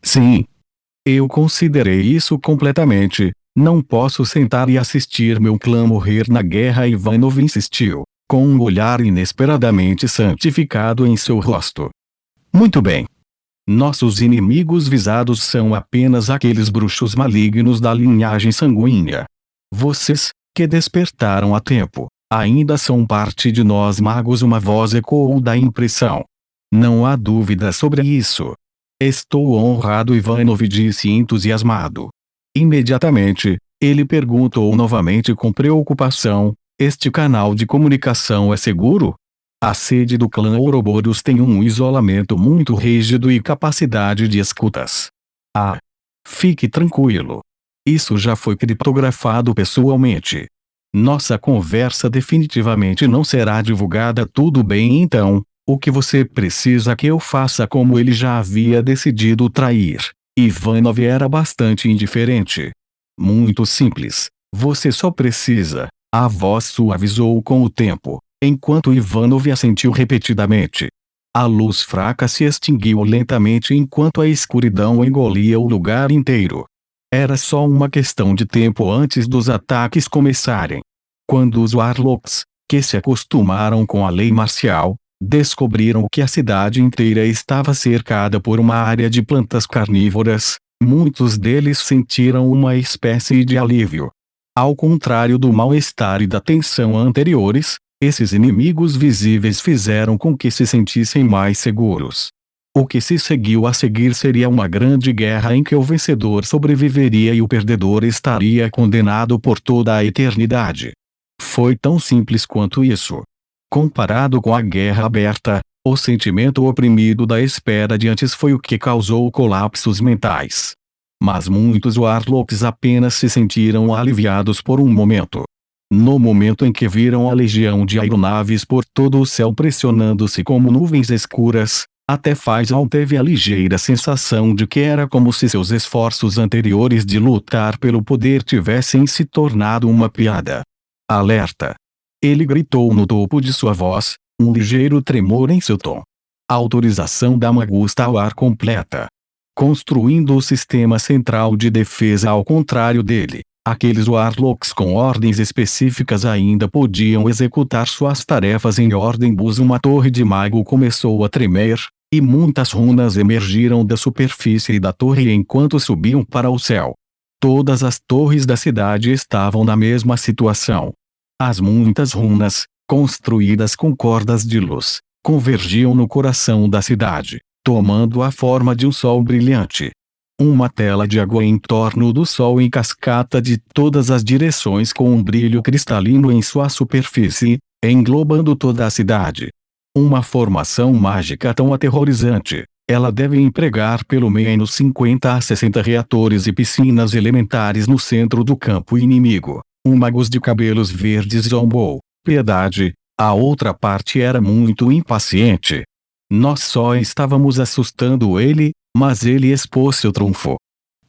Sim. Eu considerei isso completamente. Não posso sentar e assistir meu clã morrer na guerra. Ivanov insistiu, com um olhar inesperadamente santificado em seu rosto. Muito bem. Nossos inimigos visados são apenas aqueles bruxos malignos da linhagem sanguínea. Vocês, que despertaram a tempo, ainda são parte de nós magos. Uma voz ecoou da impressão. Não há dúvida sobre isso. Estou honrado, Ivanov disse entusiasmado. Imediatamente, ele perguntou novamente com preocupação: este canal de comunicação é seguro? A sede do clã Ouroboros tem um isolamento muito rígido e capacidade de escutas. Ah! Fique tranquilo. Isso já foi criptografado pessoalmente. Nossa conversa definitivamente não será divulgada. Tudo bem então, o que você precisa que eu faça? Como ele já havia decidido trair, Ivanov era bastante indiferente. Muito simples. Você só precisa. A voz suavizou com o tempo, enquanto Ivanov assentiu repetidamente. A luz fraca se extinguiu lentamente enquanto a escuridão engolia o lugar inteiro. Era só uma questão de tempo antes dos ataques começarem. Quando os Warlocks, que se acostumaram com a lei marcial, descobriram que a cidade inteira estava cercada por uma área de plantas carnívoras, muitos deles sentiram uma espécie de alívio. Ao contrário do mal-estar e da tensão anteriores, esses inimigos visíveis fizeram com que se sentissem mais seguros. O que se seguiu a seguir seria uma grande guerra em que o vencedor sobreviveria e o perdedor estaria condenado por toda a eternidade. Foi tão simples quanto isso. Comparado com a guerra aberta, o sentimento oprimido da espera de antes foi o que causou colapsos mentais. Mas muitos Warlocks apenas se sentiram aliviados por um momento. No momento em que viram a legião de aeronaves por todo o céu pressionando-se como nuvens escuras, até Faisal teve a ligeira sensação de que era como se seus esforços anteriores de lutar pelo poder tivessem se tornado uma piada. Alerta! Ele gritou no topo de sua voz, um ligeiro tremor em seu tom. A autorização da Magustar completa. Construindo o sistema central de defesa ao contrário dele, aqueles Warlocks com ordens específicas ainda podiam executar suas tarefas em ordem. Uma torre de mago começou a tremer, e muitas runas emergiram da superfície da torre enquanto subiam para o céu. Todas as torres da cidade estavam na mesma situação. As muitas runas, construídas com cordas de luz, convergiam no coração da cidade, tomando a forma de um sol brilhante. Uma tela de água em torno do sol em cascata de todas as direções com um brilho cristalino em sua superfície, englobando toda a cidade. Uma formação mágica tão aterrorizante, ela deve empregar pelo menos 50 a 60 reatores e piscinas elementares no centro do campo inimigo. Um mago de cabelos verdes zombou. Piedade, a outra parte era muito impaciente. Nós só estávamos assustando ele, mas ele expôs seu trunfo.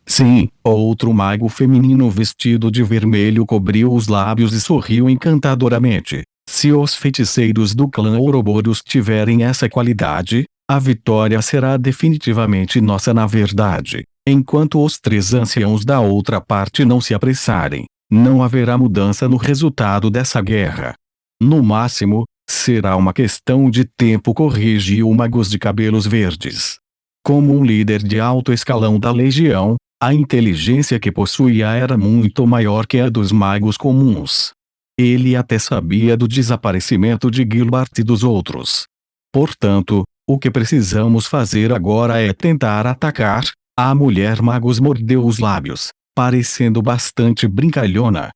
Sim, outro mago feminino vestido de vermelho cobriu os lábios e sorriu encantadoramente. Se os feiticeiros do clã Ouroboros tiverem essa qualidade, a vitória será definitivamente nossa. Na verdade, enquanto os três anciãos da outra parte não se apressarem, não haverá mudança no resultado dessa guerra. No máximo, será uma questão de tempo, corrigiu o mago de cabelos verdes. Como um líder de alto escalão da legião, a inteligência que possuía era muito maior que a dos magos comuns. Ele até sabia do desaparecimento de Gilbert e dos outros. Portanto, o que precisamos fazer agora é tentar atacar. A mulher magos mordeu os lábios, parecendo bastante brincalhona.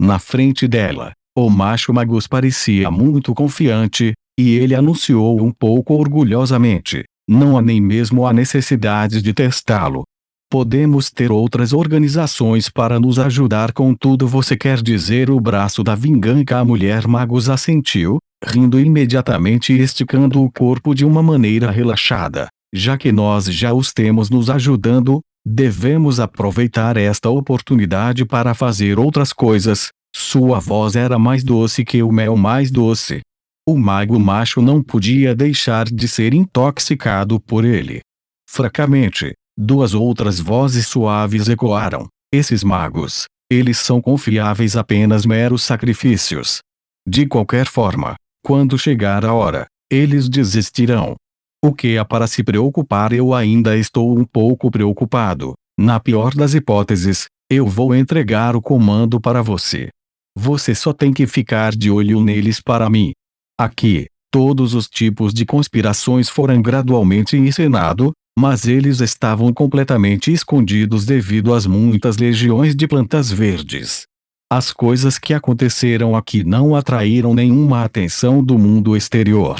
Na frente dela, o macho magus parecia muito confiante, e ele anunciou um pouco orgulhosamente: não há nem mesmo a necessidade de testá-lo. Podemos ter outras organizações para nos ajudar com tudo. Você quer dizer o braço da vingança? A mulher magus assentiu, rindo imediatamente e esticando o corpo de uma maneira relaxada. Já que nós já os temos nos ajudando, devemos aproveitar esta oportunidade para fazer outras coisas. Sua voz era mais doce que o mel mais doce. O mago macho não podia deixar de ser intoxicado por ele. Francamente, Duas outras vozes suaves ecoaram. Esses magos, eles são confiáveis, apenas meros sacrifícios. De qualquer forma, quando chegar a hora, eles desistirão. O que há para se preocupar? Eu ainda estou um pouco preocupado. Na pior das hipóteses, eu vou entregar o comando para você. Você só tem que ficar de olho neles para mim. Aqui, todos os tipos de conspirações foram gradualmente encenados, mas eles estavam completamente escondidos devido às muitas legiões de plantas verdes. As coisas que aconteceram aqui não atraíram nenhuma atenção do mundo exterior.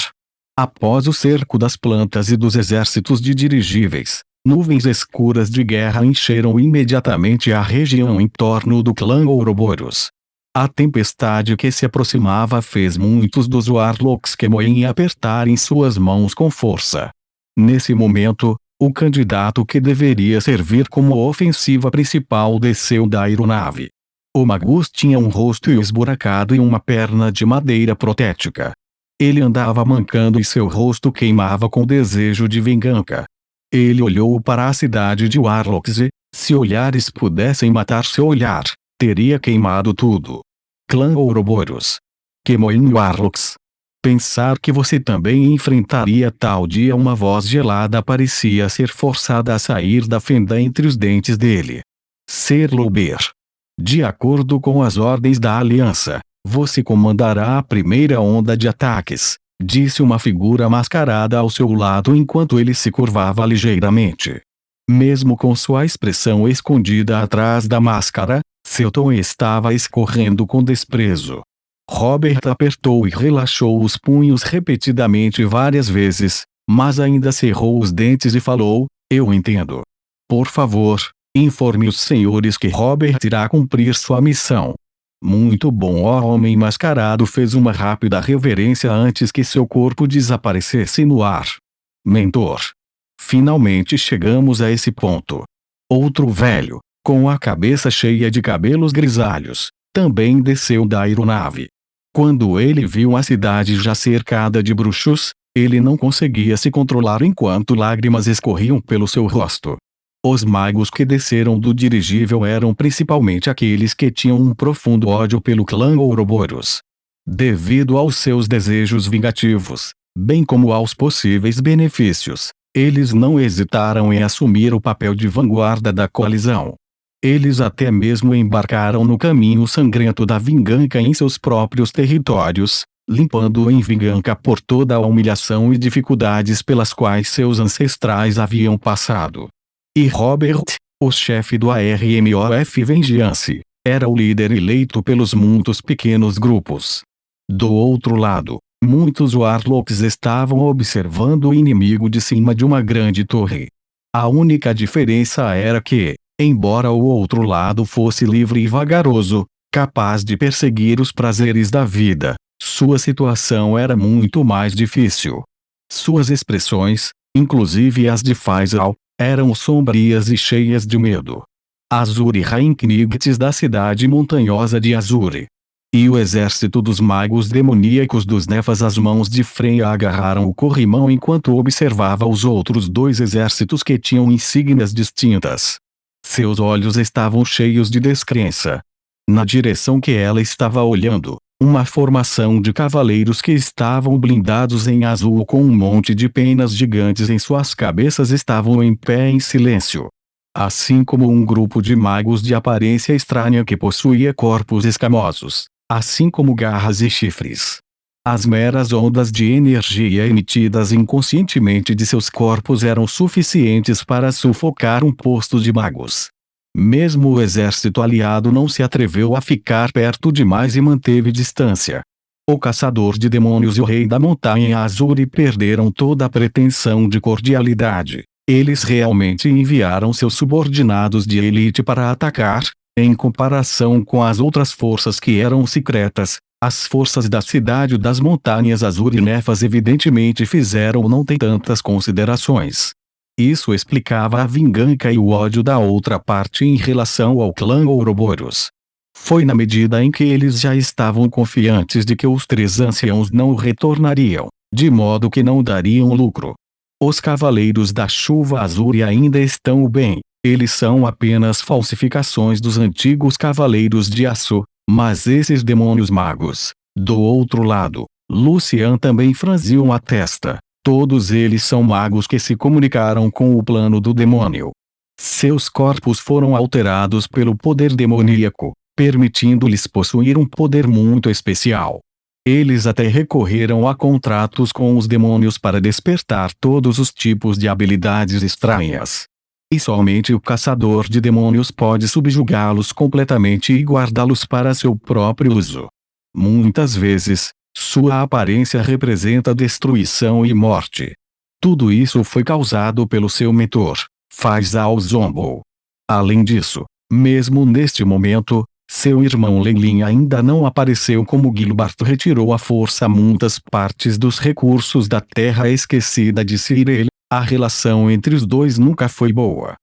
Após o cerco das plantas e dos exércitos de dirigíveis, nuvens escuras de guerra encheram imediatamente a região em torno do clã Ouroboros. A tempestade que se aproximava fez muitos dos Warlocks Kemoin apertarem suas mãos com força. Nesse momento, o candidato que deveria servir como ofensiva principal desceu da aeronave. O Magus tinha um rosto esburacado e uma perna de madeira protética. Ele andava mancando e seu rosto queimava com desejo de vingança. Ele olhou para a cidade de Warlocks e, se olhares pudessem matar seu olhar, teria queimado tudo. Clã Ouroboros. Kemoin Warlocks. Pensar que você também enfrentaria tal dia. Uma voz gelada parecia ser forçada a sair da fenda entre os dentes dele. Ser Louber. De acordo com as ordens da aliança, você comandará a primeira onda de ataques, disse uma figura mascarada ao seu lado enquanto ele se curvava ligeiramente. Mesmo com sua expressão escondida atrás da máscara, seu tom estava escorrendo com desprezo. Robert apertou e relaxou os punhos repetidamente várias vezes, mas ainda cerrou os dentes e falou: "Eu entendo. Por favor, informe os senhores que Robert irá cumprir sua missão." Muito bom. O homem mascarado fez uma rápida reverência antes que seu corpo desaparecesse no ar. Mentor. Finalmente chegamos a esse ponto. Outro velho, com a cabeça cheia de cabelos grisalhos, também desceu da aeronave. Quando ele viu a cidade já cercada de bruxos, ele não conseguia se controlar enquanto lágrimas escorriam pelo seu rosto. Os magos que desceram do dirigível eram principalmente aqueles que tinham um profundo ódio pelo clã Ouroboros. Devido aos seus desejos vingativos, bem como aos possíveis benefícios, eles não hesitaram em assumir o papel de vanguarda da coalizão. Eles até mesmo embarcaram no caminho sangrento da vingança em seus próprios territórios, limpando em vingança por toda a humilhação e dificuldades pelas quais seus ancestrais haviam passado. E Robert, o chefe do ARMOF Vengeance, era o líder eleito pelos muitos pequenos grupos. Do outro lado, muitos Warlocks estavam observando o inimigo de cima de uma grande torre. A única diferença era que, embora o outro lado fosse livre e vagaroso, capaz de perseguir os prazeres da vida, sua situação era muito mais difícil. Suas expressões, inclusive as de Faisal, eram sombrias e cheias de medo. Azuri Rainknigts da cidade montanhosa de Azuri. E o exército dos magos demoníacos dos Nefas. As mãos de Freya agarraram o corrimão enquanto observava os outros dois exércitos que tinham insígnias distintas. Seus olhos estavam cheios de descrença. Na direção que ela estava olhando, uma formação de cavaleiros que estavam blindados em azul com um monte de penas gigantes em suas cabeças estavam em pé em silêncio. Assim como um grupo de magos de aparência estranha que possuía corpos escamosos, assim como garras e chifres. As meras ondas de energia emitidas inconscientemente de seus corpos eram suficientes para sufocar um posto de magos. Mesmo o exército aliado não se atreveu a ficar perto demais e manteve distância. O caçador de demônios e o rei da montanha Azuri perderam toda a pretensão de cordialidade. Eles realmente enviaram seus subordinados de elite para atacar, em comparação com as outras forças que eram secretas. As forças da cidade das montanhas Azuri e Nefas evidentemente fizeram não ter tantas considerações. Isso explicava a vingança e o ódio da outra parte em relação ao clã Ouroboros. Foi na medida em que eles já estavam confiantes de que os três anciãos não retornariam, de modo que não dariam lucro. Os Cavaleiros da Chuva Azul ainda estão bem. Eles são apenas falsificações dos antigos Cavaleiros de Aço, mas esses demônios magos, do outro lado, Lucian também franziu a testa. Todos eles são magos que se comunicaram com o plano do demônio. Seus corpos foram alterados pelo poder demoníaco, permitindo-lhes possuir um poder muito especial. Eles até recorreram a contratos com os demônios para despertar todos os tipos de habilidades estranhas. E somente o caçador de demônios pode subjugá-los completamente e guardá-los para seu próprio uso. Muitas vezes, sua aparência representa destruição e morte. Tudo isso foi causado pelo seu mentor, Faisal Zombo. Além disso, mesmo neste momento, seu irmão Leilin ainda não apareceu como Gilbert retirou à força muitas partes dos recursos da Terra Esquecida de Cyril. A relação entre os dois nunca foi boa.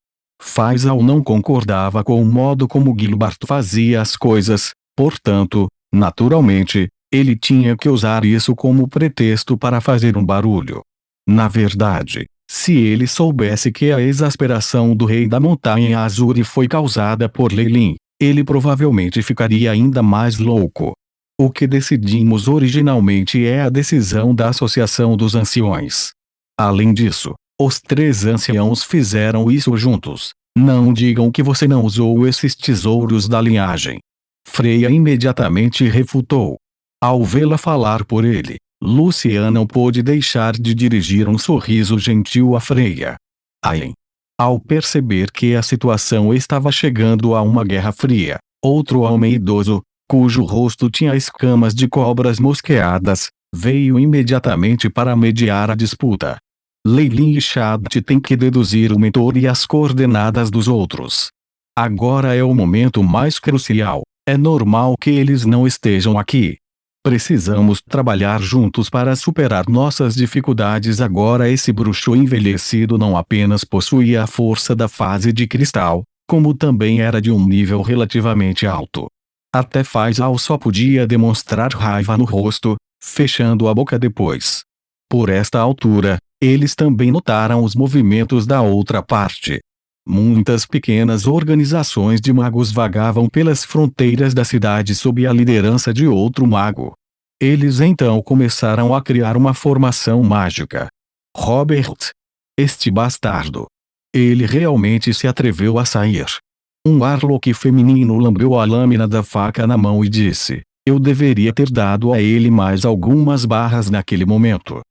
Faisal não concordava com o modo como Gilbert fazia as coisas, portanto, naturalmente, ele tinha que usar isso como pretexto para fazer um barulho. Na verdade, se ele soubesse que a exasperação do Rei da Montanha Azul foi causada por Leilin, ele provavelmente ficaria ainda mais louco. O que decidimos originalmente é a decisão da Associação dos Anciões. Além disso, os 3 anciãos fizeram isso juntos. Não digam que você não usou esses tesouros da linhagem. Freya imediatamente refutou. Ao vê-la falar por ele, Lucian não pôde deixar de dirigir um sorriso gentil a Freya. Aien. Ao perceber que a situação estava chegando a uma guerra fria, outro homem idoso, cujo rosto tinha escamas de cobras mosqueadas, veio imediatamente para mediar a disputa. Leilin e Shabbat têm que deduzir o mentor e as coordenadas dos outros. Agora é o momento mais crucial. É normal que eles não estejam aqui. Precisamos trabalhar juntos para superar nossas dificuldades. Agora esse bruxo envelhecido não apenas possuía a força da fase de cristal, como também era de um nível relativamente alto. Até Faisal só podia demonstrar raiva no rosto, fechando a boca depois. Por esta altura, eles também notaram os movimentos da outra parte. Muitas pequenas organizações de magos vagavam pelas fronteiras da cidade sob a liderança de outro mago. Eles então começaram a criar uma formação mágica. Robert. Este bastardo. Ele realmente se atreveu a sair. Um Warlock feminino lambeu a lâmina da faca na mão e disse: eu deveria ter dado a ele mais algumas barras naquele momento.